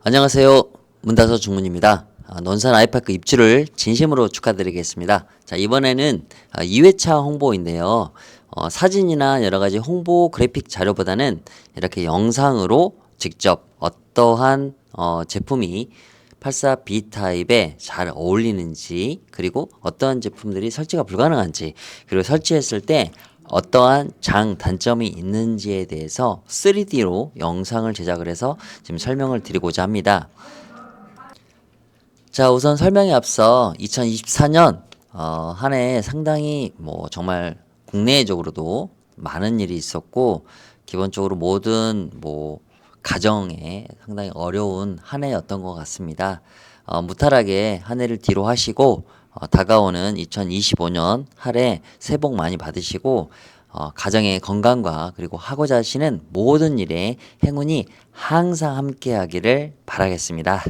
안녕하세요. 문다서 주문입니다. 논산 아이파크 입주를 진심으로 축하드리겠습니다. 자, 이번에는 2회차 홍보인데요. 사진이나 여러 가지 홍보 그래픽 자료보다는 이렇게 영상으로 직접 어떠한 제품이 84B 타입에 잘 어울리는지, 그리고 어떠한 제품들이 설치가 불가능한지, 그리고 설치했을 때 어떠한 단점이 있는지에 대해서 3D로 영상을 제작을 해서 지금 설명을 드리고자 합니다. 자, 우선 설명에 앞서 2024년 한 해 상당히 정말 국내적으로도 많은 일이 있었고, 기본적으로 모든 가정에 상당히 어려운 한 해였던 것 같습니다. 무탈하게 한 해를 뒤로 하시고 다가오는 2025년 한 해 새해 복 많이 받으시고, 가정의 건강과 그리고 하고자 하시는 모든 일에 행운이 항상 함께 하기를 바라겠습니다.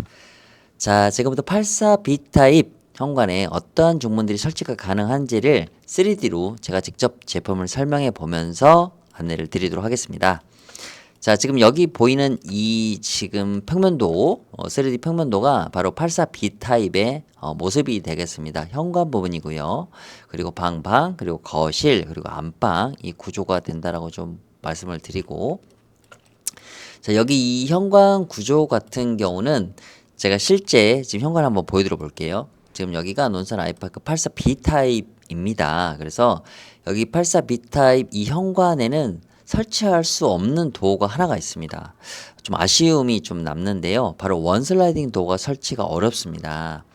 자, 지금부터 84B 타입 현관에 어떠한 중문들이 설치가 가능한지를 3D로 제가 직접 제품을 설명해 보면서 안내를 드리도록 하겠습니다. 자, 지금 여기 보이는 이 지금 평면도, 3D 평면도가 바로 84B 타입의 모습이 되겠습니다. 현관 부분이고요. 그리고 방방, 그리고 거실, 그리고 안방 이 구조가 된다라고 좀 말씀을 드리고, 자, 여기 이 현관 구조 같은 경우는 제가 실제 지금 현관 한번 보여드려 볼게요. 지금 여기가 논산 아이파크 84B 타입입니다. 그래서 여기 84B 타입 이 현관에는 설치할 수 없는 도어가 하나가 있습니다. 좀 아쉬움이 좀 남는데요. 바로 원슬라이딩 도어가 설치가 어렵습니다.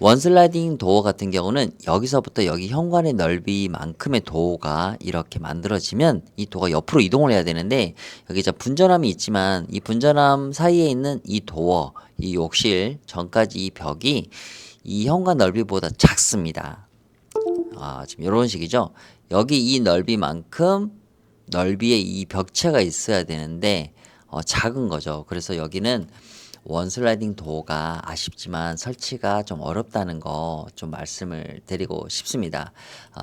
원슬라이딩 도어 같은 경우는 여기서부터 여기 현관의 넓이만큼의 도어가 이렇게 만들어지면 이 도어가 옆으로 이동을 해야 되는데, 여기 이제 분전함이 있지만 이 분전함 사이에 있는 이 도어, 이 욕실 전까지 이 벽이 이 현관 넓이보다 작습니다. 지금 이런 식이죠. 여기 이 넓이만큼 넓이의 이 벽체가 있어야 되는데 작은 거죠. 그래서 여기는 원슬라이딩 도어가 아쉽지만 설치가 좀 어렵다는 거 좀 말씀을 드리고 싶습니다.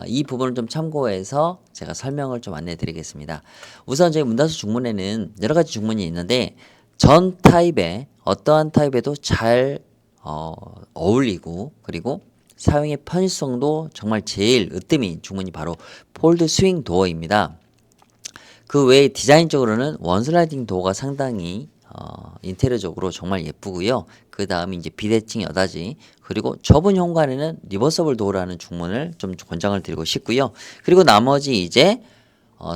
이 부분을 좀 참고해서 제가 설명을 좀 안내 드리겠습니다. 우선 저희 문다수 중문에는 여러 가지 중문이 있는데, 전 타입에 어떠한 타입에도 잘 어울리고, 그리고 사용의 편의성도 정말 제일 으뜸인 중문이 바로 폴드 스윙 도어입니다. 그 외에 디자인적으로는 원슬라이딩 도어가 상당히 인테리어적으로 정말 예쁘고요. 그 다음에 이제 비대칭 여닫이, 그리고 좁은 현관에는 리버서블 도어라는 중문을 좀 권장을 드리고 싶고요. 그리고 나머지 이제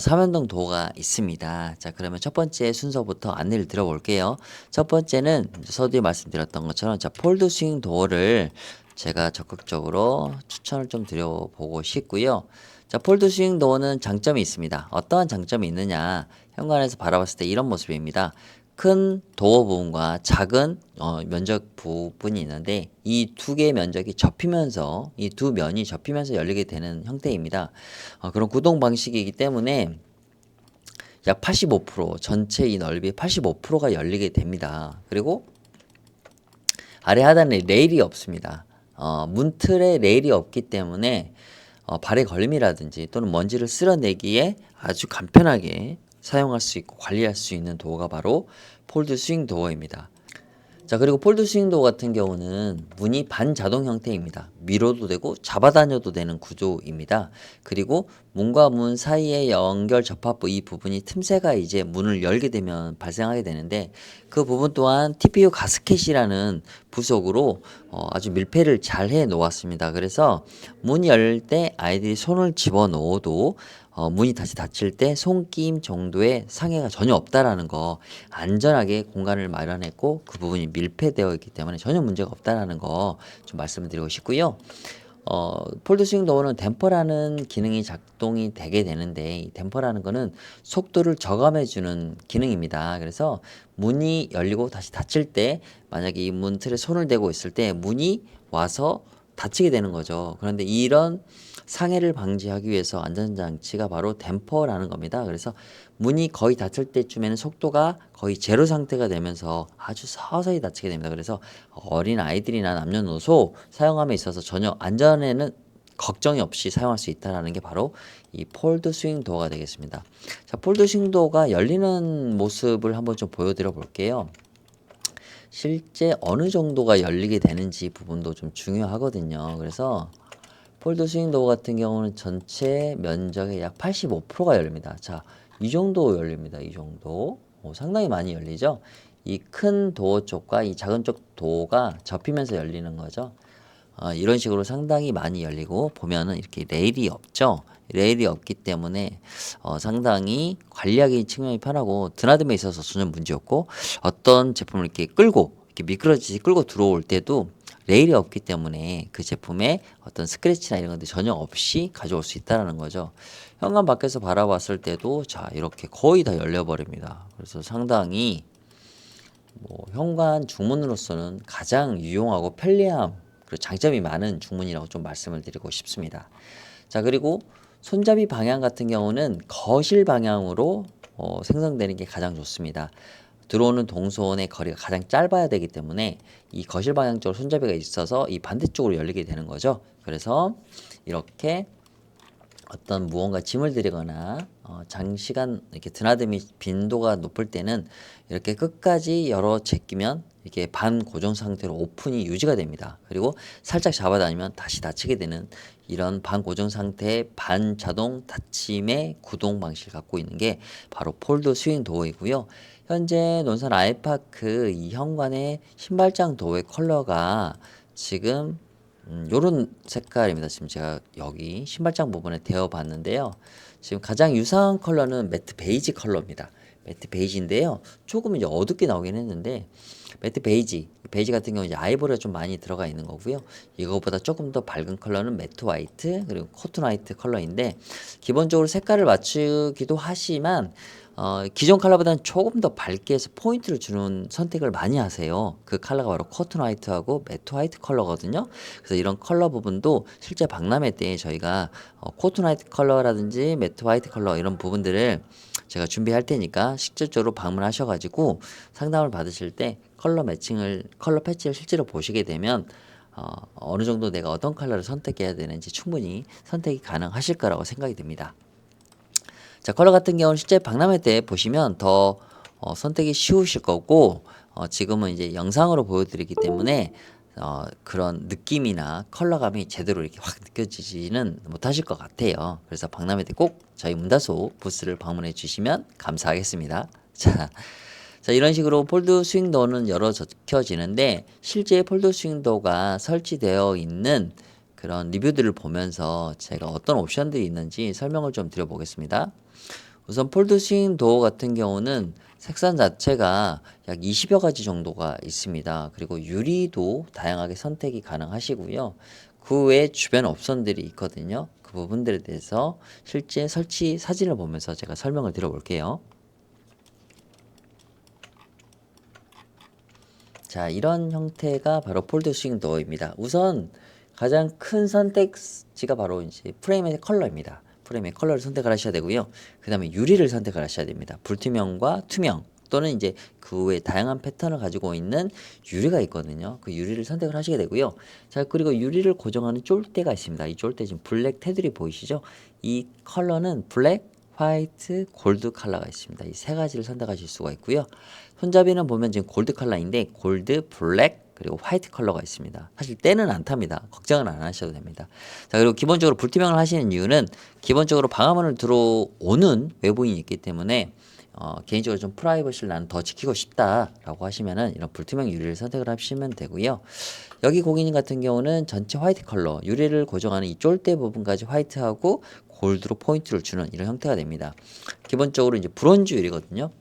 삼연동 도어가 있습니다. 자, 그러면 첫 번째 순서부터 안내를 드려볼게요. 첫 번째는 서두에 말씀드렸던 것처럼 폴드 스윙 도어를 제가 적극적으로 추천을 좀 드려보고 싶고요. 자, 폴드 스윙 도어는 장점이 있습니다. 어떠한 장점이 있느냐? 현관에서 바라봤을 때 이런 모습입니다. 큰 도어 부분과 작은 면적 부분이 있는데, 이 두 개의 면적이 접히면서, 이 두 면이 접히면서 열리게 되는 형태입니다. 그런 구동 방식이기 때문에 약 85%, 전체 이 넓이의 85%가 열리게 됩니다. 그리고 아래 하단에 레일이 없습니다. 문틀에 레일이 없기 때문에 발의 걸림이라든지 또는 먼지를 쓸어내기에 아주 간편하게 사용할 수 있고 관리할 수 있는 도어가 바로 폴드 스윙 도어입니다. 자, 그리고 폴드 스윙 도어 같은 경우는 문이 반자동 형태입니다. 밀어도 되고 잡아다녀도 되는 구조입니다. 그리고 문과 문 사이의 연결 접합부 이 부분이 틈새가 이제 문을 열게 되면 발생하게 되는데, 그 부분 또한 TPU 가스켓이라는 부속으로 아주 밀폐를 잘 해 놓았습니다. 그래서 문이 열릴 때 아이들이 손을 집어 넣어도 문이 다시 닫힐 때 손김 정도의 상해가 전혀 없다라는 거, 안전하게 공간을 마련했고 그 부분이 밀폐되어 있기 때문에 전혀 문제가 없다라는 거 좀 말씀을 드리고 싶고요. 폴드 스윙 도어는 댐퍼라는 기능이 작동이 되게 되는데, 이 댐퍼라는 거는 속도를 저감해 주는 기능입니다. 그래서 문이 열리고 다시 닫힐 때 만약에 이 문틀에 손을 대고 있을 때 문이 와서 닫히게 되는 거죠. 그런데 이런 상해를 방지하기 위해서 안전장치가 바로 댐퍼라는 겁니다. 그래서 문이 거의 닫힐 때쯤에는 속도가 거의 제로 상태가 되면서 아주 서서히 닫히게 됩니다. 그래서 어린 아이들이나 남녀노소 사용함에 있어서 전혀 안전에는 걱정이 없이 사용할 수 있다는 게 바로 이 폴드 스윙 도어가 되겠습니다. 자, 폴드 스윙 도어가 열리는 모습을 한번 좀 보여드려 볼게요. 실제 어느 정도가 열리게 되는지 부분도 좀 중요하거든요. 그래서 폴드 스윙 도어 같은 경우는 전체 면적의 약 85%가 열립니다. 자, 이 정도 열립니다. 이 정도. 상당히 많이 열리죠. 이 큰 도어 쪽과 이 작은 쪽 도어가 접히면서 열리는 거죠. 이런 식으로 상당히 많이 열리고 보면은 이렇게 레일이 없죠. 레일이 없기 때문에 상당히 관리하기 측면이 편하고 드나듦에 있어서 전혀 문제 없고 어떤 제품을 이렇게 끌고 이렇게 미끄러지듯이 끌고 들어올 때도 레일이 없기 때문에 그 제품에 어떤 스크래치나 이런 것들 전혀 없이 가져올 수 있다라는 거죠. 현관 밖에서 바라봤을 때도 자 이렇게 거의 다 열려버립니다. 그래서 상당히 뭐 현관 중문으로서는 가장 유용하고 편리함 그리고 장점이 많은 중문이라고 좀 말씀을 드리고 싶습니다. 자 그리고 손잡이 방향 같은 경우는 거실 방향으로 생성되는 게 가장 좋습니다. 들어오는 동선의 거리가 가장 짧아야 되기 때문에 이 거실 방향 쪽으로 손잡이가 있어서 이 반대쪽으로 열리게 되는 거죠. 그래서 이렇게 어떤 무언가 짐을 들이거나 장시간 이렇게 드나듦이 빈도가 높을 때는 이렇게 끝까지 열어 제끼면 이렇게 반 고정 상태로 오픈이 유지가 됩니다. 그리고 살짝 잡아다니면 다시 닫히게 되는 이런 반 고정 상태의 반 자동 닫힘의 구동 방식을 갖고 있는 게 바로 폴드 스윙 도어이고요. 현재 논산 아이파크 이 현관의 신발장 도어의 컬러가 지금 요런 색깔입니다. 지금 제가 여기 신발장 부분에 대어 봤는데요. 지금 가장 유사한 컬러는 매트 베이지 컬러입니다. 매트 베이지인데요. 조금 이제 어둡게 나오긴 했는데 매트 베이지, 베이지 같은 경우 이제 아이보리가 좀 많이 들어가 있는 거고요. 이거보다 조금 더 밝은 컬러는 매트 화이트 그리고 코튼 화이트 컬러인데 기본적으로 색깔을 맞추기도 하지만 기존 컬러보다는 조금 더 밝게 해서 포인트를 주는 선택을 많이 하세요. 그 컬러가 바로 코튼 화이트하고 매트 화이트 컬러거든요. 그래서 이런 컬러 부분도 실제 박람회 때 저희가 코튼 화이트 컬러라든지 매트 화이트 컬러 이런 부분들을 제가 준비할 테니까 직접적으로 방문하셔가지고 상담을 받으실 때 컬러 매칭을 컬러 패치를 실제로 보시게 되면 어느 정도 내가 어떤 컬러를 선택해야 되는지 충분히 선택이 가능하실 거라고 생각이 듭니다. 자, 컬러 같은 경우는 실제 박람회 때 보시면 더 선택이 쉬우실 거고 지금은 이제 영상으로 보여드리기 때문에 그런 느낌이나 컬러감이 제대로 이렇게 확 느껴지지는 못하실 것 같아요. 그래서 박람회 때 꼭 저희 문다소 부스를 방문해 주시면 감사하겠습니다. 자, 이런 식으로 폴드 스윙 도어는 열어 젖혀지는데 실제 폴드 스윙 도어가 설치되어 있는 그런 리뷰들을 보면서 제가 어떤 옵션들이 있는지 설명을 좀 드려보겠습니다. 우선 폴드 스윙 도어 같은 경우는 색상 자체가 약 20여 가지 정도가 있습니다. 그리고 유리도 다양하게 선택이 가능하시고요. 그 외에 주변 옵션들이 있거든요. 그 부분들에 대해서 실제 설치 사진을 보면서 제가 설명을 드려볼게요. 자, 이런 형태가 바로 폴드 스윙 도어입니다. 우선 가장 큰 선택지가 바로 이제 프레임의 컬러입니다. 프레임의 컬러를 선택을 하셔야 되고요. 그 다음에 유리를 선택을 하셔야 됩니다. 불투명과 투명 또는 이제 그 외에 다양한 패턴을 가지고 있는 유리가 있거든요. 그 유리를 선택을 하시게 되고요. 자, 그리고 유리를 고정하는 쫄대가 있습니다. 이 쫄대 지금 블랙 테두리 보이시죠? 이 컬러는 블랙, 화이트, 골드 컬러가 있습니다. 이 세 가지를 선택하실 수가 있고요. 손잡이는 보면 지금 골드 컬러인데 골드, 블랙, 그리고 화이트 컬러가 있습니다. 사실 때는 안 탑니다. 걱정은 안 하셔도 됩니다. 자, 그리고 기본적으로 불투명을 하시는 이유는 기본적으로 방화문을 들어오는 외부인이 있기 때문에 개인적으로 좀 프라이버시를 나는 더 지키고 싶다라고 하시면은 이런 불투명 유리를 선택을 하시면 되고요. 여기 고객님 같은 경우는 전체 화이트 컬러 유리를 고정하는 이 쫄대 부분까지 화이트하고 골드로 포인트를 주는 이런 형태가 됩니다. 기본적으로 이제 브론즈 유리거든요.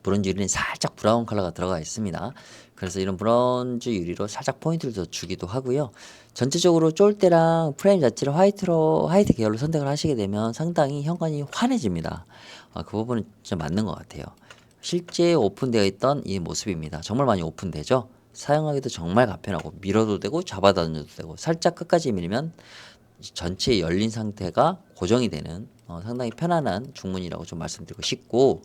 브론즈 유리는 살짝 브라운 컬러가 들어가 있습니다. 그래서 이런 브론즈 유리로 살짝 포인트를 더 주기도 하고요. 전체적으로 쫄대랑 프레임 자체를 화이트 계열로 선택을 하시게 되면 상당히 현관이 환해집니다. 그 부분은 좀 맞는 것 같아요. 실제 오픈되어 있던 이 모습입니다. 정말 많이 오픈되죠. 사용하기도 정말 간편하고 밀어도 되고 잡아당겨도 되고 살짝 끝까지 밀면 전체 열린 상태가 고정이 되는 상당히 편안한 중문이라고 좀 말씀드리고 싶고,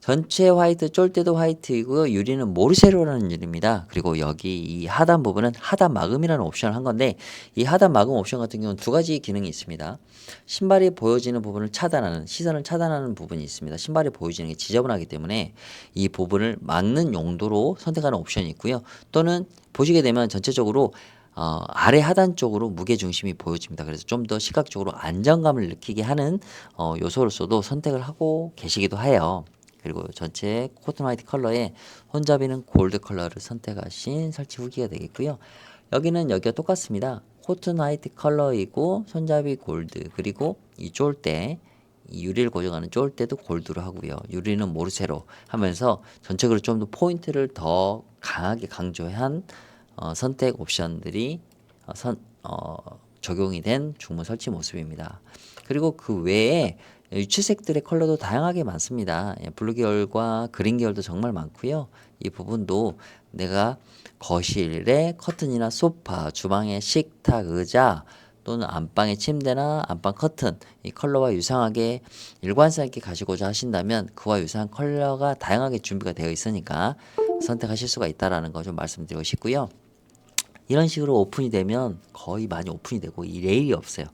전체 화이트, 쫄대도 화이트이고요. 유리는 모르쉐로라는 유리입니다. 그리고 여기 이 하단 부분은 하단 마금이라는 옵션을 한 건데, 이 하단 마금 옵션 같은 경우는 두 가지 기능이 있습니다. 신발이 보여지는 부분을 차단하는, 시선을 차단하는 부분이 있습니다. 신발이 보여지는 게 지저분하기 때문에 이 부분을 막는 용도로 선택하는 옵션이 있고요. 또는 보시게 되면 전체적으로 아래 하단 쪽으로 무게 중심이 보여집니다. 그래서 좀 더 시각적으로 안정감을 느끼게 하는 요소로서도 선택을 하고 계시기도 해요. 그리고 전체 코튼 화이트 컬러에 손잡이는 골드 컬러를 선택하신 설치 후기가 되겠고요. 여기는 여기가 똑같습니다. 코튼 화이트 컬러이고 손잡이 골드, 그리고 이 쫄대, 이 유리를 고정하는 쫄대도 골드로 하고요. 유리는 모르쇠로 하면서 전체적으로 좀 더 포인트를 더 강하게 강조한 선택 옵션들이 적용이 된 중문 설치 모습입니다. 그리고 그 외에 유치색들의 컬러도 다양하게 많습니다. 블루 계열과 그린 계열도 정말 많고요. 이 부분도 내가 거실에 커튼이나 소파, 주방의 식탁, 의자, 또는 안방의 침대나 안방 커튼, 이 컬러와 유사하게 일관성 있게 가시고자 하신다면 그와 유사한 컬러가 다양하게 준비가 되어 있으니까 선택하실 수가 있다라는 거 좀 말씀드리고 싶고요. 이런 식으로 오픈이 되면 거의 많이 오픈이 되고 이 레일이 없어요.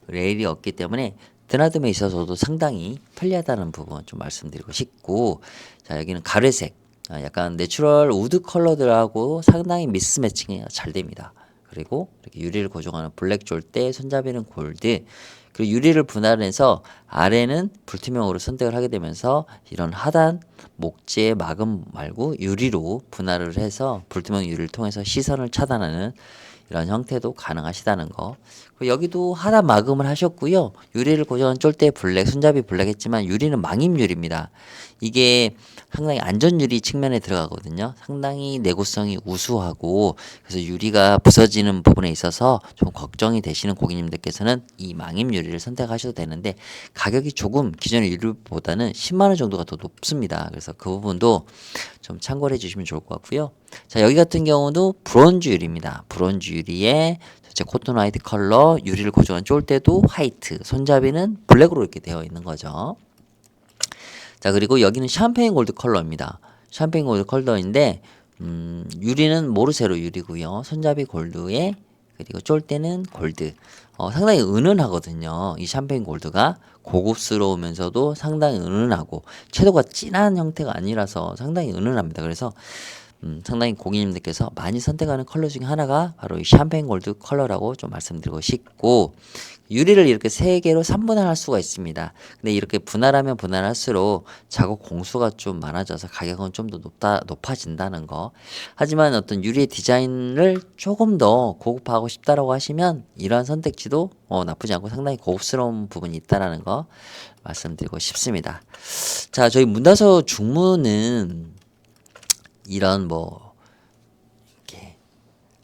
레일이 없기 때문에 드나듦에 있어서도 상당히 편리하다는 부분 좀 말씀드리고 싶고, 자 여기는 가래색, 약간 내추럴 우드 컬러들하고 상당히 미스 매칭이 잘 됩니다. 그리고 이렇게 유리를 고정하는 블랙 쫄대, 손잡이는 골드, 그리고 유리를 분할해서 아래는 불투명으로 선택을 하게 되면서 이런 하단 목재 마금 말고 유리로 분할을 해서 불투명 유리를 통해서 시선을 차단하는 이런 형태도 가능하시다는 거. 그리고 여기도 하단 마금을 하셨고요. 유리를 고정한 쫄대 블랙, 손잡이 블랙 했지만 유리는 망임 유리입니다. 이게 상당히 안전유리 측면에 들어가거든요. 상당히 내구성이 우수하고, 그래서 유리가 부서지는 부분에 있어서 좀 걱정이 되시는 고객님들께서는 이 망임 유리를 선택하셔도 되는데, 가격이 조금 기존의 유리보다는 10만 원 정도가 더 높습니다. 그래서 그 부분도 좀 참고를 해주시면 좋을 것 같고요. 자 여기 같은 경우도 브론즈 유리입니다. 브론즈 유리에 전체 코튼 화이트 컬러, 유리를 고정한 쫄대도 화이트, 손잡이는 블랙으로 이렇게 되어 있는 거죠. 자 그리고 여기는 샴페인 골드 컬러입니다. 샴페인 골드 컬러인데 유리는 모르쇠로 유리고요. 손잡이 골드에, 그리고 쫄대는 골드. 상당히 은은하거든요. 이 샴페인 골드가 고급스러우면서도 상당히 은은하고 채도가 진한 형태가 아니라서 상당히 은은합니다. 그래서 상당히 고객님들께서 많이 선택하는 컬러 중에 하나가 바로 이 샴페인 골드 컬러라고 좀 말씀드리고 싶고, 유리를 이렇게 3개로 3분할할 수가 있습니다. 근데 이렇게 분할하면 분할할수록 작업 공수가 좀 많아져서 가격은 좀 더 높아진다는 거. 하지만 어떤 유리의 디자인을 조금 더 고급화하고 싶다라고 하시면 이러한 선택지도 나쁘지 않고 상당히 고급스러운 부분이 있다라는 거 말씀드리고 싶습니다. 자, 저희 문다서 중문은 이런 이렇게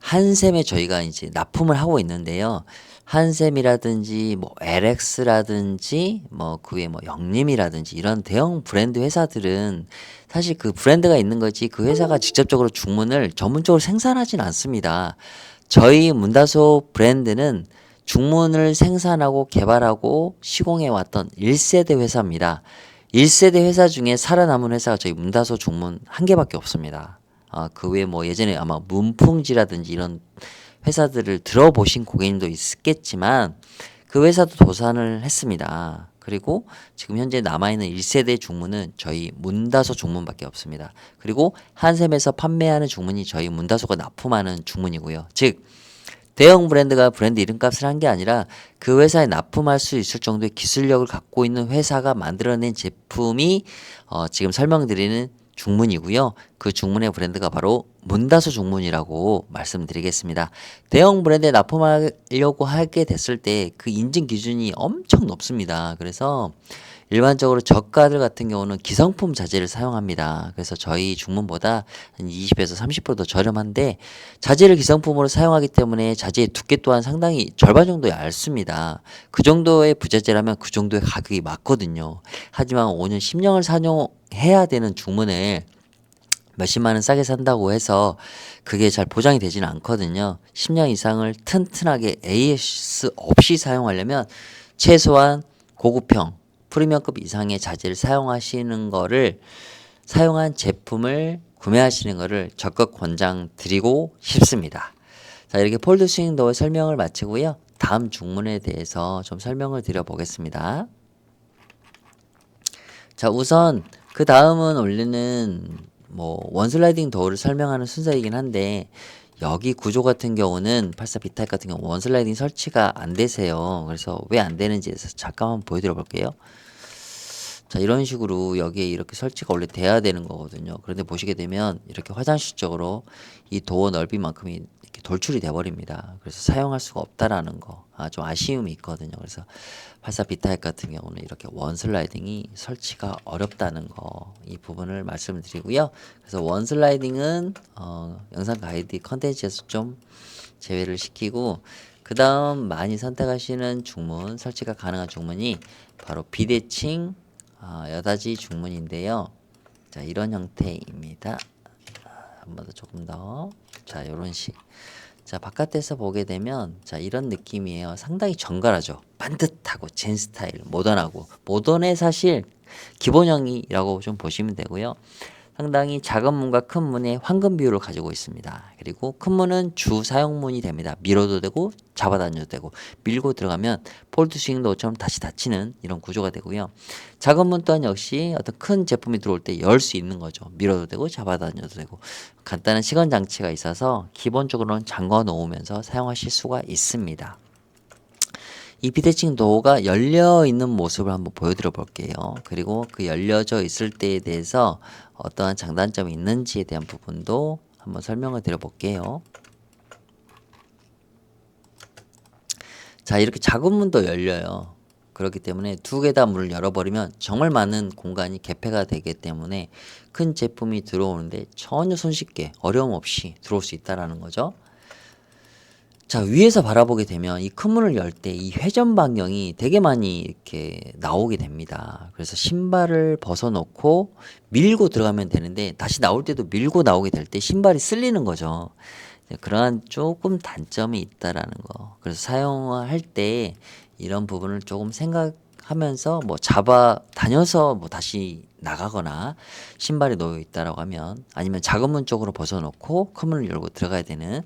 한샘에 저희가 이제 납품을 하고 있는데요. 한샘이라든지 LX라든지 그 외에 영림이라든지 이런 대형 브랜드 회사들은 사실 그 브랜드가 있는 거지 그 회사가 직접적으로 중문을 전문적으로 생산하진 않습니다. 저희 문다소 브랜드는 중문을 생산하고 개발하고 시공해 왔던 1세대 회사입니다. 1세대 회사 중에 살아남은 회사가 저희 문다소 중문 한 개밖에 없습니다. 그 외에 예전에 아마 문풍지라든지 이런 회사들을 들어보신 고객님도 있겠지만 그 회사도 도산을 했습니다. 그리고 지금 현재 남아있는 1세대 중문은 저희 문다소 중문밖에 없습니다. 그리고 한샘에서 판매하는 중문이 저희 문다소가 납품하는 중문이고요. 즉 대형 브랜드가 브랜드 이름값을 한 게 아니라 그 회사에 납품할 수 있을 정도의 기술력을 갖고 있는 회사가 만들어낸 제품이 지금 설명드리는 중문이고요. 그 중문의 브랜드가 바로 문다소 중문이라고 말씀드리겠습니다. 대형 브랜드에 납품하려고 하게 됐을 때 그 인증 기준이 엄청 높습니다. 그래서 일반적으로 저가들 같은 경우는 기성품 자재를 사용합니다. 그래서 저희 중문보다 한 20에서 30%더 저렴한데, 자재를 기성품으로 사용하기 때문에 자재의 두께 또한 상당히 절반 정도 얇습니다. 그 정도의 부자재라면 그 정도의 가격이 맞거든요. 하지만 5년, 10년을 사용해야 되는 중문을 몇십만 원 싸게 산다고 해서 그게 잘 보장이 되지는 않거든요. 10년 이상을 튼튼하게 AS 없이 사용하려면 최소한 고급형 프리미엄급 이상의 자재를 사용하시는 거를 사용한 제품을 구매하시는 거를 적극 권장드리고 싶습니다. 자, 이렇게 폴드 스윙 도어 설명을 마치고요. 다음 중문에 대해서 좀 설명을 드려보겠습니다. 자, 우선 그 다음은 원래는 뭐 원슬라이딩 도어를 설명하는 순서이긴 한데 여기 구조 같은 경우는 84 B타입 같은 경우 원슬라이딩 설치가 안 되세요. 그래서 왜 안 되는지에 서 잠깐 한번 보여드려 볼게요. 자, 이런 식으로 여기에 이렇게 설치가 원래 돼야 되는 거거든요. 그런데 보시게 되면 이렇게 화장실 쪽으로 이 도어 넓이만큼이 이렇게 돌출이 돼 버립니다. 그래서 사용할 수가 없다라는 거. 좀 아쉬움이 있거든요. 그래서 84 B타입 같은 경우는 이렇게 원슬라이딩이 설치가 어렵다는 거, 이 부분을 말씀을 드리고요. 그래서 원슬라이딩은 영상 가이드 컨텐츠에서 좀 제외를 시키고, 그 다음 많이 선택하시는 중문, 설치가 가능한 중문이 바로 비대칭 여닫이 중문인데요. 자, 이런 형태입니다. 한 번 더 조금 더. 자, 요런 식. 자, 바깥에서 보게 되면 자, 이런 느낌이에요. 상당히 정갈하죠. 반듯하고 젠 스타일, 모던하고. 모던의 사실 기본형이라고 좀 보시면 되고요. 상당히 작은 문과 큰 문의 황금 비율을 가지고 있습니다. 그리고 큰 문은 주 사용문이 됩니다. 밀어도 되고 잡아다녀도 되고, 밀고 들어가면 폴드 스윙 도어처럼 다시 닫히는 이런 구조가 되고요. 작은 문 또한 역시 어떤 큰 제품이 들어올 때 열 수 있는 거죠. 밀어도 되고 잡아다녀도 되고, 간단한 시건 장치가 있어서 기본적으로는 잠궈 놓으면서 사용하실 수가 있습니다. 이 비대칭 도어가 열려 있는 모습을 한번 보여드려 볼게요. 그리고 그 열려져 있을 때에 대해서 어떠한 장단점이 있는지에 대한 부분도 한번 설명을 드려 볼게요. 자, 이렇게 작은 문도 열려요. 그렇기 때문에 두 개 다 문을 열어버리면 정말 많은 공간이 개폐가 되기 때문에 큰 제품이 들어오는데 전혀 손쉽게 어려움 없이 들어올 수 있다는 거죠. 자, 위에서 바라보게 되면 이 큰 문을 열 때 이 회전 반경이 되게 많이 이렇게 나오게 됩니다. 그래서 신발을 벗어놓고 밀고 들어가면 되는데 다시 나올 때도 밀고 나오게 될 때 신발이 쓸리는 거죠. 그러한 조금 단점이 있다라는 거. 그래서 사용할 때 이런 부분을 조금 생각하면서 뭐 잡아 다녀서 뭐 다시 나가거나 신발이 놓여 있다라고 하면, 아니면 작은 문 쪽으로 벗어놓고 큰 문을 열고 들어가야 되는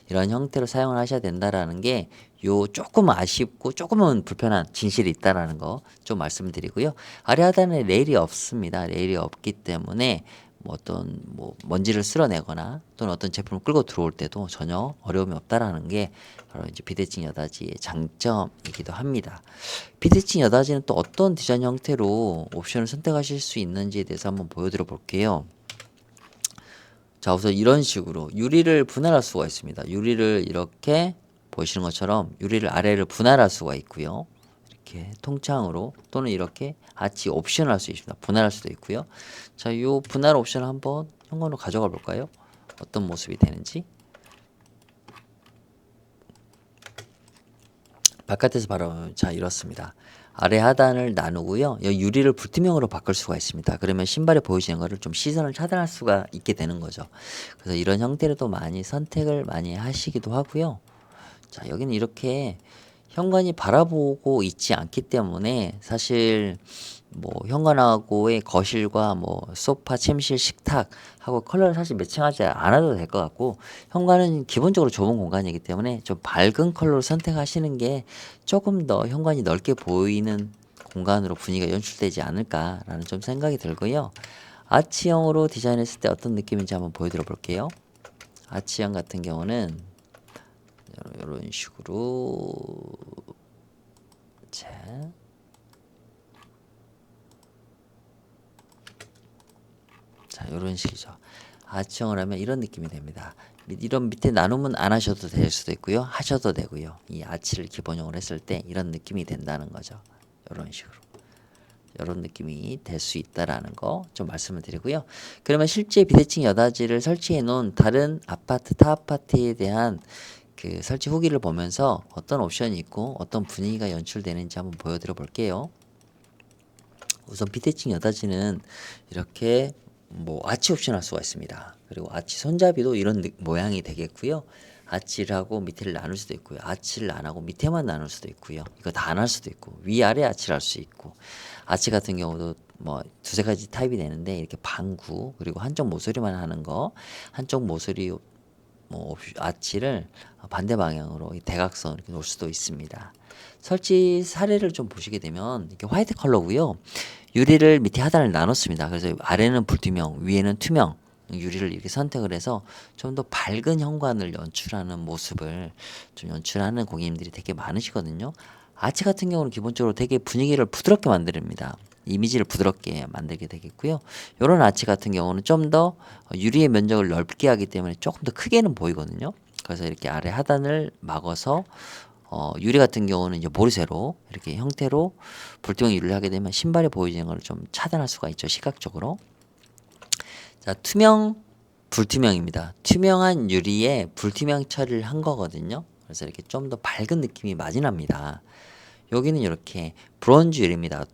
이런 형태로 사용을 하셔야 된다라는 게 요 조금 아쉽고 조금은 불편한 진실이 있다라는 거 좀 말씀드리고요. 아래 하단에 레일이 없습니다. 레일이 없기 때문에 뭐 어떤 뭐 먼지를 쓸어내거나 또는 어떤 제품을 끌고 들어올 때도 전혀 어려움이 없다라는 게 바로 이제 비대칭 여닫이의 장점이기도 합니다. 비대칭 여닫이는 또 어떤 디자인 형태로 옵션을 선택하실 수 있는지에 대해서 한번 보여드려 볼게요. 자, 우선 이런 식으로 유리를 분할할 수가 있습니다. 유리를 이렇게 보시는 것처럼 유리를 아래를 분할할 수가 있고요. 이렇게 통창으로, 또는 이렇게 아치 옵션을 할 수 있습니다. 분할할 수도 있고요. 자, 이 분할 옵션을 한번 현관으로 가져가 볼까요? 어떤 모습이 되는지. 바깥에서 바라보면 자, 이렇습니다. 아래 하단을 나누고요. 여기 유리를 불투명으로 바꿀 수가 있습니다. 그러면 신발에 보이시는 거를 좀 시선을 차단할 수가 있게 되는 거죠. 그래서 이런 형태로도 많이 선택을 많이 하시기도 하고요. 자, 여기는 이렇게 현관이 바라보고 있지 않기 때문에 사실 뭐 현관하고의 거실과 뭐 소파, 침실, 식탁하고 컬러를 사실 매칭하지 않아도 될 것 같고, 현관은 기본적으로 좁은 공간이기 때문에 좀 밝은 컬러를 선택하시는 게 조금 더 현관이 넓게 보이는 공간으로 분위기가 연출되지 않을까라는 좀 생각이 들고요. 아치형으로 디자인했을 때 어떤 느낌인지 한번 보여드려 볼게요. 아치형 같은 경우는 이런 식으로, 자, 이런 식이죠. 아치형을 하면 이런 느낌이 됩니다. 이런 밑에 나눔은 안 하셔도 될 수도 있고요. 하셔도 되고요. 이 아치를 기본형으로 했을 때 이런 느낌이 된다는 거죠. 이런 식으로. 이런 느낌이 될 수 있다라는 거 좀 말씀을 드리고요. 그러면 실제 비대칭 여닫이를 설치해 놓은 다른 아파트, 타 아파트에 대한 그 설치 후기를 보면서 어떤 옵션이 있고 어떤 분위기가 연출되는지 한번 보여드려 볼게요. 우선 비대칭 여닫이는 이렇게 뭐 아치 옵션 할 수가 있습니다. 그리고 아치 손잡이도 이런 모양이 되겠고요. 아치를 하고 밑에를 나눌 수도 있고요. 아치를 안 하고 밑에만 나눌 수도 있고요. 이거 다 안 할 수도 있고 위아래 아치를 할 수 있고 아치 같은 경우도 뭐 두세 가지 타입이 되는데 이렇게 방구 그리고 한쪽 모서리만 하는 거 한쪽 모서리 뭐 아치를 반대 방향으로 이 대각선 이렇게 놓을 수도 있습니다. 설치 사례를 좀 보시게 되면 이렇게 화이트 컬러고요. 유리를 밑에 하단을 나눴습니다. 그래서 아래는 불투명, 위에는 투명 유리를 이렇게 선택을 해서 좀 더 밝은 현관을 연출하는 모습을 좀 연출하는 고객님들이 되게 많으시거든요. 아치 같은 경우는 기본적으로 되게 분위기를 부드럽게 만듭니다. 이미지를 부드럽게 만들게 되겠고요. 이런 아치 같은 경우는 좀 더 유리의 면적을 넓게 하기 때문에 조금 더 크게는 보이거든요. 그래서 이렇게 아래 하단을 막아서 유리 같은 경우는 이제 모르쇠로 이렇게 형태로 불투명 유리를 하게 되면 신발이 보이는 걸 좀 차단할 수가 있죠. 시각적으로. 자, 투명, 불투명입니다. 투명한 유리에 불투명 처리를 한 거거든요. 그래서 이렇게 좀 더 밝은 느낌이 많이 납니다. 여기는 이렇게 브론즈 유리입니다.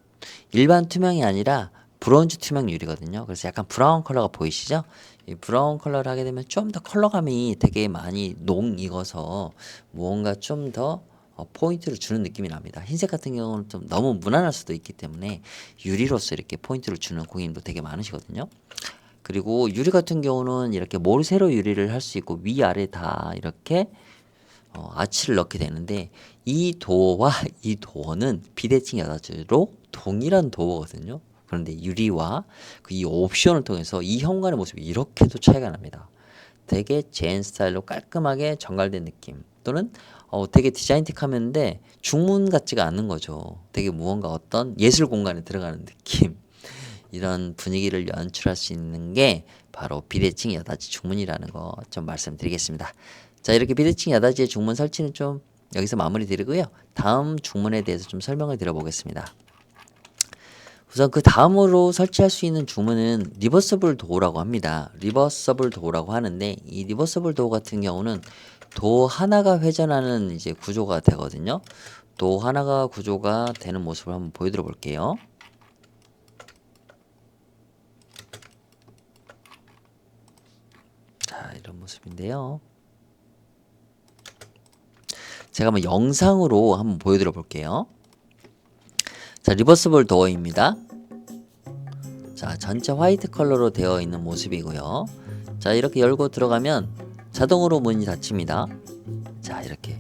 일반 투명이 아니라 브론즈 투명 유리거든요. 그래서 약간 브라운 컬러가 보이시죠? 이 브라운 컬러를 하게 되면 좀 더 컬러감이 되게 많이 농 익어서 무언가 좀 더 포인트를 주는 느낌이 납니다. 흰색 같은 경우는 좀 너무 무난할 수도 있기 때문에 유리로서 이렇게 포인트를 주는 고객님도 되게 많으시거든요. 그리고 유리 같은 경우는 이렇게 모르쇠로 유리를 할 수 있고 위아래 다 이렇게 아치를 넣게 되는데 이 도어와 이 도어는 비대칭 여닫이로 동일한 도어거든요. 그런데 유리와 이 옵션을 통해서 이 현관의 모습이 이렇게도 차이가 납니다. 되게 젠 스타일로 깔끔하게 정갈된 느낌 또는 되게 디자인틱하면데 중문 같지가 않은 거죠. 되게 무언가 어떤 예술 공간에 들어가는 느낌 이런 분위기를 연출할 수 있는 게 바로 비대칭 여닫이 중문이라는 거 좀 말씀드리겠습니다. 자, 이렇게 비대칭 여닫이의 중문 설치는 좀 여기서 마무리 드리고요. 다음 중문에 대해서 좀 설명을 드려보겠습니다. 우선 그 다음으로 설치할 수 있는 중문은 리버서블 도어라고 합니다. 리버서블 도어라고 하는데 이 리버서블 도어 같은 경우는 도어 하나가 회전하는 이제 구조가 되거든요. 도어 하나가 구조가 되는 모습을 한번 보여드려 볼게요. 자, 이런 모습인데요. 제가 한번 영상으로 한번 보여드려 볼게요. 자, 리버스블 도어입니다. 자, 전체 화이트 컬러로 되어 있는 모습이고요. 자, 이렇게 열고 들어가면 자동으로 문이 닫힙니다. 자, 이렇게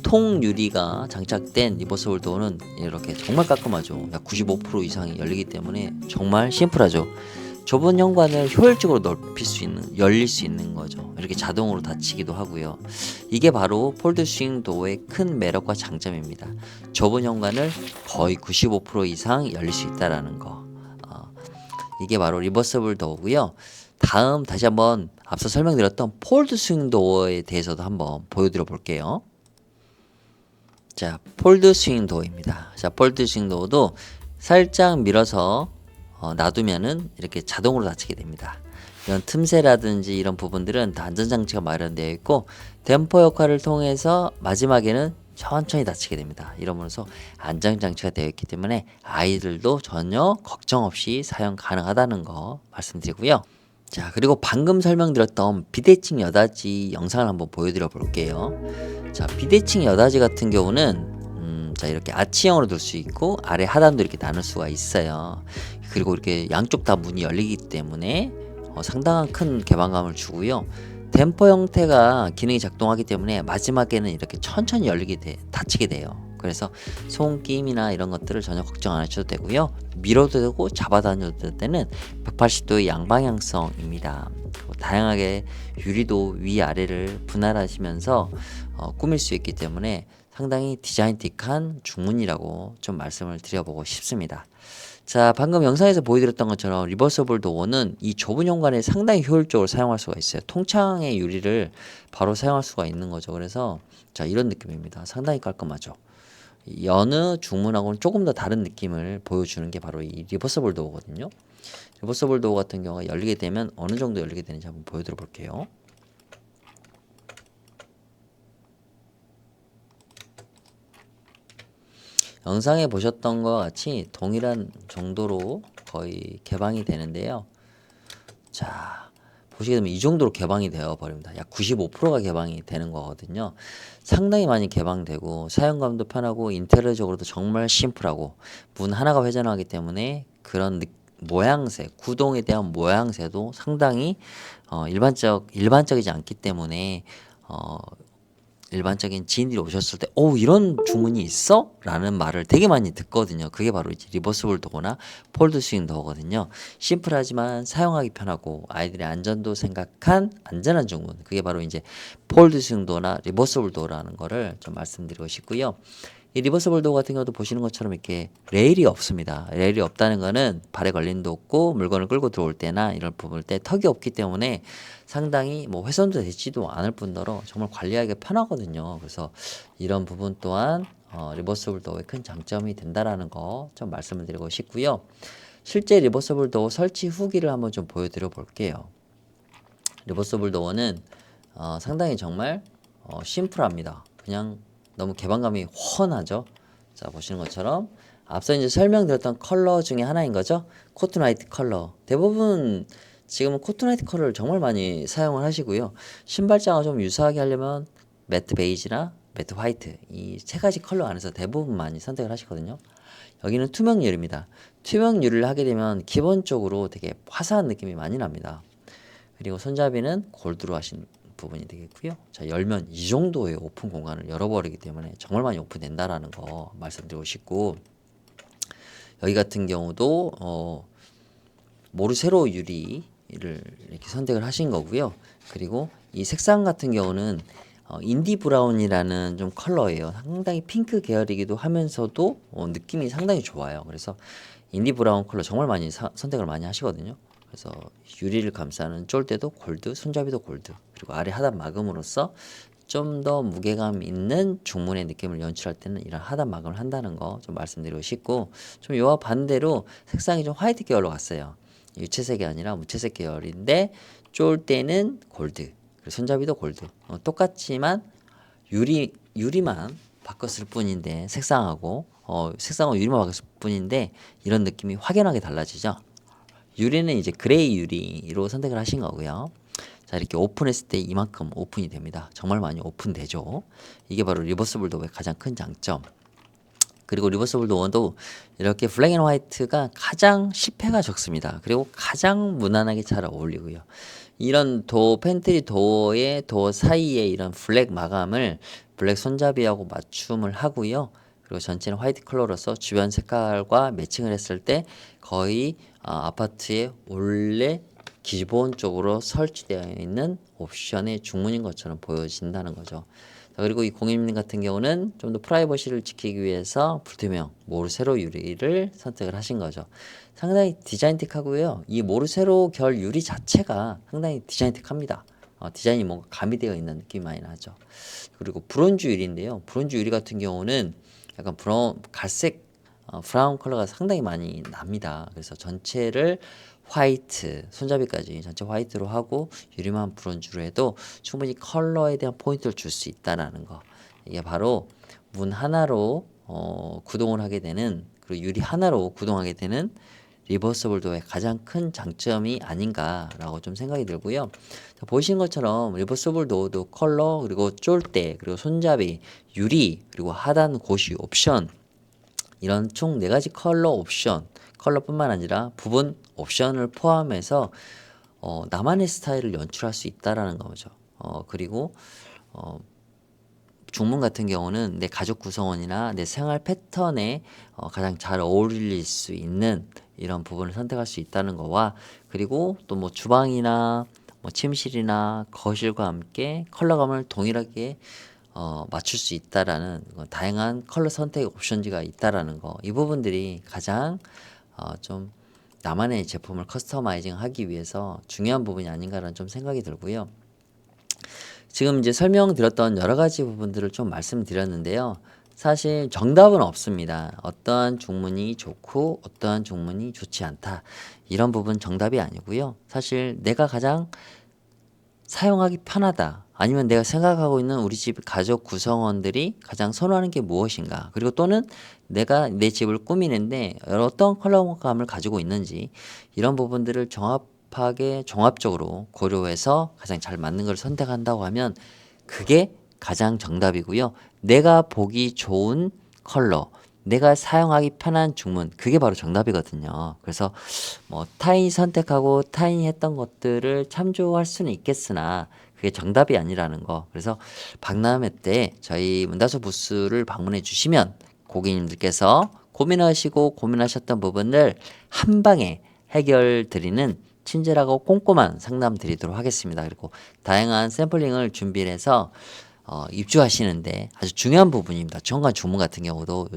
통 유리가 장착된 리버스블 도어는 이렇게 정말 깔끔하죠. 약 95% 이상이 열리기 때문에 정말 심플하죠. 좁은 현관을 효율적으로 열릴 수 있는 거죠. 이렇게 자동으로 닫히기도 하고요. 이게 바로 폴드 스윙 도어의 큰 매력과 장점입니다. 좁은 현관을 거의 95% 이상 열릴 수 있다라는 거. 이게 바로 리버서블 도어고요. 다음 다시 한번 앞서 설명드렸던 폴드 스윙 도어에 대해서도 한번 보여드려 볼게요. 자, 폴드 스윙 도어입니다. 자, 폴드 스윙 도어도 살짝 밀어서 놔두면은 이렇게 자동으로 닫히게 됩니다. 이런 틈새라든지 이런 부분들은 다 안전장치가 마련되어 있고 댐퍼 역할을 통해서 마지막에는 천천히 닫히게 됩니다. 이러면서 안전장치가 되어 있기 때문에 아이들도 전혀 걱정 없이 사용 가능하다는 거 말씀드리고요. 자, 그리고 방금 설명드렸던 비대칭 여닫이 영상을 한번 보여드려 볼게요. 자, 비대칭 여닫이 같은 경우는 자, 이렇게 아치형으로 둘 수 있고 아래 하단도 이렇게 나눌 수가 있어요. 그리고 이렇게 양쪽 다 문이 열리기 때문에 상당한 큰 개방감을 주고요. 댐퍼 형태가 기능이 작동하기 때문에 마지막에는 이렇게 천천히 닫히게 돼요. 그래서 손김이나 이런 것들을 전혀 걱정 안 하셔도 되고요. 밀어도 되고 잡아 다녀도 되는 180도의 양방향성입니다. 다양하게 유리도 위아래를 분할하시면서 꾸밀 수 있기 때문에 상당히 디자인틱한 중문이라고 좀 말씀을 드려보고 싶습니다. 자, 방금 영상에서 보여드렸던 것처럼 리버서블 도어는 이 좁은 현관에 상당히 효율적으로 사용할 수가 있어요. 통창의 유리를 바로 사용할 수가 있는 거죠. 그래서 자, 이런 느낌입니다. 상당히 깔끔하죠. 여느 중문하고는 조금 더 다른 느낌을 보여주는 게 바로 이 리버서블 도어거든요. 리버서블 도어 같은 경우가 열리게 되면 어느 정도 열리게 되는지 한번 보여드려 볼게요. 영상에 보셨던 것 같이 동일한 정도로 거의 개방이 되는데요. 자, 보시게 되면 이 정도로 개방이 되어 버립니다. 약 95%가 개방이 되는 거거든요. 상당히 많이 개방되고 사용감도 편하고 인테리어적으로도 정말 심플하고 문 하나가 회전하기 때문에 그런 모양새, 구동에 대한 모양새도 상당히 일반적이지 않기 때문에 일반적인 지인들이 오셨을 때, 이런 주문이 있어? 라는 말을 되게 많이 듣거든요. 그게 바로 이제 리버스블 도어나 폴드 스윙 도어거든요. 심플하지만 사용하기 편하고 아이들의 안전도 생각한 안전한 주문. 그게 바로 이제 폴드 스윙 도어나 리버스블 도어라는 거를 좀 말씀드리고 싶고요. 이 리버서블 도어 같은 경우도 보시는 것처럼 이렇게 레일이 없습니다. 레일이 없다는 거는 발에 걸림도 없고 물건을 끌고 들어올 때나 이런 부분일 때 턱이 없기 때문에 상당히 뭐 훼손도 되지도 않을 뿐더러 정말 관리하기가 편하거든요. 그래서 이런 부분 또한 리버서블 도어의 큰 장점이 된다라는 거 좀 말씀을 드리고 싶고요. 실제 리버서블 도어 설치 후기를 한번 좀 보여드려 볼게요. 리버서블 도어는 상당히 정말 심플합니다. 그냥 너무 개방감이 훤하죠. 자, 보시는 것처럼 앞서 이제 설명드렸던 컬러 중에 하나인 거죠. 코튼 화이트 컬러. 대부분 지금은 코튼 화이트 컬러를 정말 많이 사용을 하시고요. 신발장을 좀 유사하게 하려면 매트 베이지나 매트 화이트 이 세 가지 컬러 안에서 대부분 많이 선택을 하시거든요. 여기는 투명 유리입니다. 투명 유리를 하게 되면 기본적으로 되게 화사한 느낌이 많이 납니다. 그리고 손잡이는 골드로 하신 부분이 되겠고요. 자, 열면 이 정도의 오픈 공간을 열어버리기 때문에 정말 많이 오픈된다라는 거 말씀드리고 싶고, 여기 같은 경우도 모르세로 유리를 이렇게 선택을 하신 거고요. 그리고 이 색상 같은 경우는 인디 브라운이라는 좀 컬러예요. 상당히 핑크 계열이기도 하면서도 느낌이 상당히 좋아요. 그래서 인디 브라운 컬러 정말 많이 선택을 많이 하시거든요. 그래서 유리를 감싸는 쫄대도 골드, 손잡이도 골드, 그리고 아래 하단 마감으로써 좀 더 무게감 있는 중문의 느낌을 연출할 때는 이런 하단 마감을 한다는 거 좀 말씀드리고 싶고, 좀 이와 반대로 색상이 좀 화이트 계열로 갔어요. 유채색이 아니라 무채색 계열인데 쫄대는 골드, 그리고 손잡이도 골드. 똑같지만 유리만 바꿨을 뿐인데 색상은 유리만 바꿨을 뿐인데 이런 느낌이 확연하게 달라지죠. 유리는 이제 그레이 유리로 선택을 하신 거고요. 자, 이렇게 오픈했을 때 이만큼 오픈이 됩니다. 정말 많이 오픈되죠. 이게 바로 리버서블 도어의 가장 큰 장점. 그리고 리버서블 도어도 이렇게 블랙 앤 화이트가 가장 실패가 적습니다. 그리고 가장 무난하게 잘 어울리고요. 이런 팬트리 도어의 도어 사이에 이런 블랙 마감을 블랙 손잡이하고 맞춤을 하고요. 그리고 전체는 화이트 컬러로서 주변 색깔과 매칭을 했을 때 거의 아파트에 원래 기본적으로 설치되어 있는 옵션의 중문인 것처럼 보여진다는 거죠. 자, 그리고 이 공인님 같은 경우는 좀 더 프라이버시를 지키기 위해서 불투명 모르세로 유리를 선택을 하신 거죠. 상당히 디자인틱하고요. 이 모르세로 결 유리 자체가 상당히 디자인틱합니다. 디자인이 뭔가 가미되어 있는 느낌이 많이 나죠. 그리고 브론즈 유리인데요. 브론즈 유리 같은 경우는 약간 갈색 브라운 컬러가 상당히 많이 납니다. 그래서 전체를 화이트, 손잡이까지 전체 화이트로 하고 유리만 브론즈로 해도 충분히 컬러에 대한 포인트를 줄 수 있다라는 거. 이게 바로 문 하나로 구동을 하게 되는, 그리고 유리 하나로 구동하게 되는 리버서블 도어의 가장 큰 장점이 아닌가라고 좀 생각이 들고요. 자, 보시는 것처럼 리버서블 도어도 컬러, 그리고 쫄대, 그리고 손잡이, 유리, 그리고 하단 고시 옵션, 이런 총 4가지 컬러뿐만 아니라 부분 옵션을 포함해서 나만의 스타일을 연출할 수 있다라는 거죠. 그리고 중문 같은 경우는 내 가족 구성원이나 내 생활 패턴에 가장 잘 어울릴 수 있는 이런 부분을 선택할 수 있다는 거와, 그리고 또 뭐 주방이나 뭐 침실이나 거실과 함께 컬러감을 동일하게 맞출 수 있다라는 다양한 컬러 선택 옵션지가 있다라는 거, 이 부분들이 가장 좀 나만의 제품을 커스터마이징 하기 위해서 중요한 부분이 아닌가라는 좀 생각이 들고요. 지금 이제 설명드렸던 여러 가지 부분들을 좀 말씀드렸는데요. 사실 정답은 없습니다. 어떠한 중문이 좋고 어떠한 중문이 좋지 않다, 이런 부분 정답이 아니고요. 사실 내가 가장 사용하기 편하다, 아니면 내가 생각하고 있는 우리 집 가족 구성원들이 가장 선호하는 게 무엇인가, 그리고 또는 내가 내 집을 꾸미는데 어떤 컬러감을 가지고 있는지, 이런 부분들을 적합하게 종합적으로 고려해서 가장 잘 맞는 걸 선택한다고 하면 그게 가장 정답이고요. 내가 보기 좋은 컬러, 내가 사용하기 편한 중문, 그게 바로 정답이거든요. 그래서 뭐 타인이 선택하고 타인이 했던 것들을 참조할 수는 있겠으나 그게 정답이 아니라는 거. 그래서 박람회 때 저희 문다소 부스를 방문해 주시면 고객님들께서 고민하시고 고민하셨던 부분을 한 방에 해결 드리는 친절하고 꼼꼼한 상담 드리도록 하겠습니다. 그리고 다양한 샘플링을 준비를 해서 입주하시는데 아주 중요한 부분입니다. 현관 중문 같은 경우도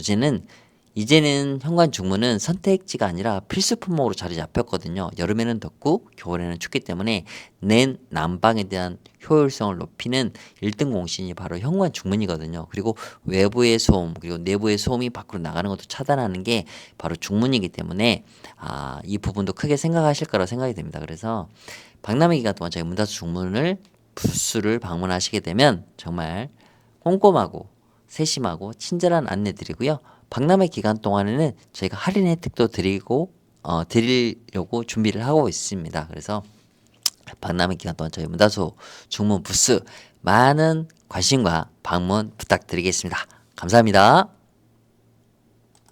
이제는 현관 중문은 선택지가 아니라 필수 품목으로 자리 잡혔거든요. 여름에는 덥고 겨울에는 춥기 때문에 내 난방에 대한 효율성을 높이는 1등 공신이 바로 현관 중문이거든요. 그리고 외부의 소음 그리고 내부의 소음이 밖으로 나가는 것도 차단하는 게 바로 중문이기 때문에 이 부분도 크게 생각하실 거라고 생각이 됩니다. 그래서 박람회 기간 동안 저희 문다수 중문을 부스를 방문하시게 되면 정말 꼼꼼하고 세심하고 친절한 안내 드리고요. 박람회 기간 동안에는 저희가 할인 혜택도 드리려고 준비를 하고 있습니다. 그래서 박람회 기간 동안 저희 문다소 중문 부스 많은 관심과 방문 부탁드리겠습니다. 감사합니다.